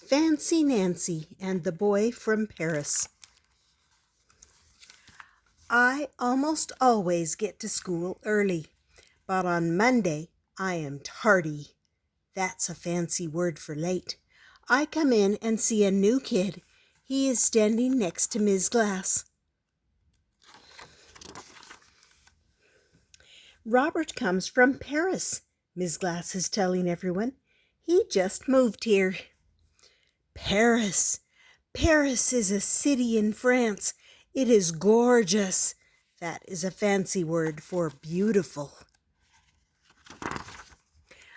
Fancy Nancy and the Boy from Paris. I almost always get to school early, but on Monday I am tardy. That's a fancy word for late. I come in and see a new kid. He is standing next to Ms. Glass. Robert comes from Paris, Ms. Glass is telling everyone. He just moved here. Paris. Paris is a city in France. It is gorgeous. That is a fancy word for beautiful.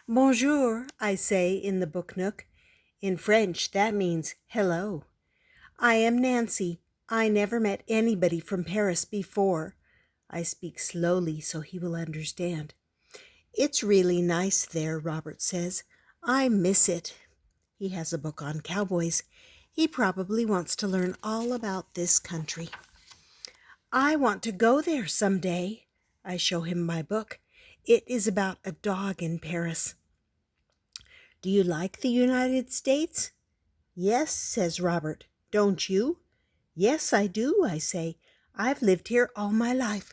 Bonjour, I say in the book nook. In French, that means hello. I am Nancy. I never met anybody from Paris before. I speak slowly so he will understand. It's really nice there, Robert says. I miss it. He has a book on cowboys. He probably wants to learn all about this country. I want to go there someday. I show him my book. It is about a dog in Paris. Do you like the United States? Yes, says Robert. Don't you? Yes, I do, I say. I've lived here all my life.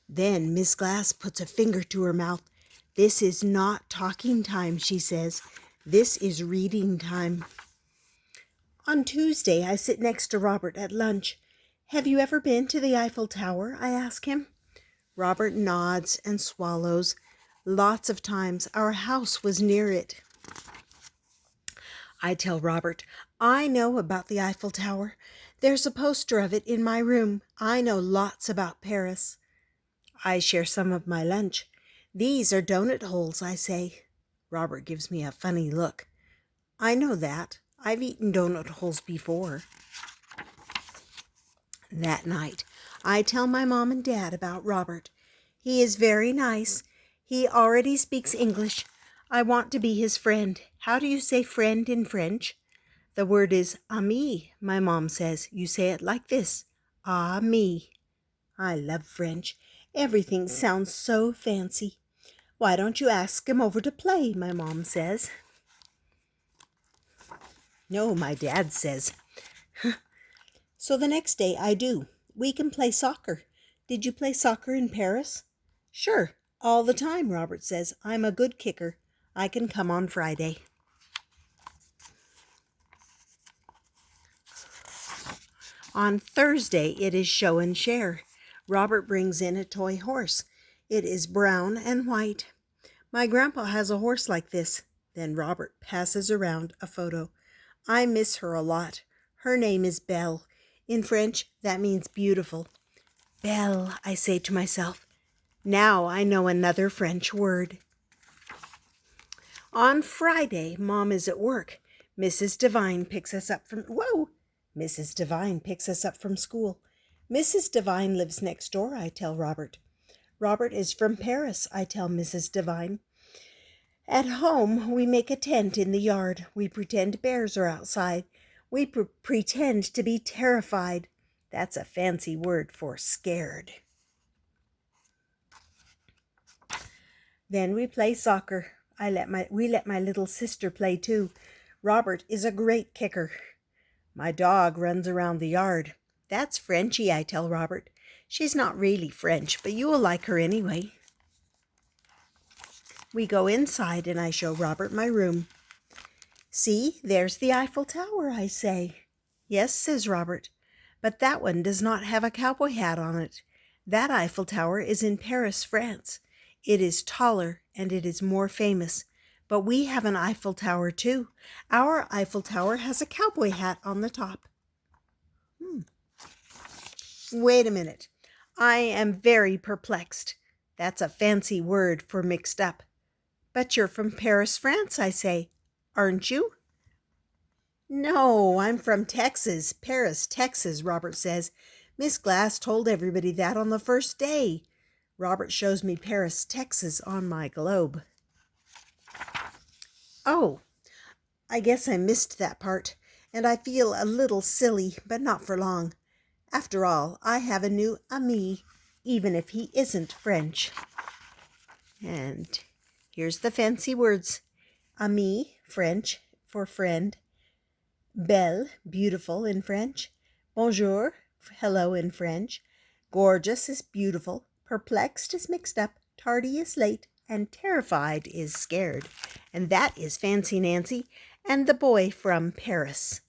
Then Miss Glass puts a finger to her mouth. This is not talking time, she says. This is reading time. On Tuesday, I sit next to Robert at lunch. Have you ever been to the Eiffel Tower? I ask him. Robert nods and swallows. Lots of times. Our house was near it. I tell Robert, I know about the Eiffel Tower. There's a poster of it in my room. I know lots about Paris. I share some of my lunch. These are donut holes, I say. Robert gives me a funny look. I know that. I've eaten donut holes before. That night, I tell my mom and dad about Robert. He is very nice. He already speaks English. I want to be his friend. How do you say friend in French? The word is ami, my mom says. You say it like this, ami. I love French. Everything sounds so fancy. Why don't you ask him over to play, my mom says. No, my dad says. So the next day I do. We can play soccer. Did you play soccer in Paris? Sure, all the time, Robert says. I'm a good kicker. I can come on Friday. On Thursday, it is show and share. Robert brings in a toy horse. It is brown and white. My grandpa has a horse like this. Then Robert passes around a photo. I miss her a lot. Her name is Belle. In French, that means beautiful. Belle, I say to myself. Now I know another French word. On Friday, Mom is at work. Mrs. Devine picks us up from school. Mrs. Devine lives next door, I tell Robert. Robert is from Paris, I tell Mrs. Devine. At home, we make a tent in the yard. We pretend bears are outside. We pretend to be terrified. That's a fancy word for scared. Then we play soccer. We let my little sister play too. Robert is a great kicker. My dog runs around the yard. That's Frenchy, I tell Robert. She's not really French, but you will like her anyway. We go inside and I show Robert my room. See, there's the Eiffel Tower, I say. Yes, says Robert, but that one does not have a cowboy hat on it. That Eiffel Tower is in Paris, France. It is taller and it is more famous. But we have an Eiffel Tower too. Our Eiffel Tower has a cowboy hat on the top. Wait a minute. I am very perplexed. That's a fancy word for mixed up. But you're from Paris, France, I say. Aren't you? No, I'm from Texas. Paris, Texas, Robert says. Miss Glass told everybody that on the first day. Robert shows me Paris, Texas on my globe. Oh, I guess I missed that part, and I feel a little silly, but not for long. After all, I have a new ami, even if he isn't French. And here's the fancy words. Ami, French for friend. Belle, beautiful in French. Bonjour, hello in French. Gorgeous is beautiful. Perplexed is mixed up. Tardy is late. And terrified is scared. And that is Fancy Nancy and the boy from Paris.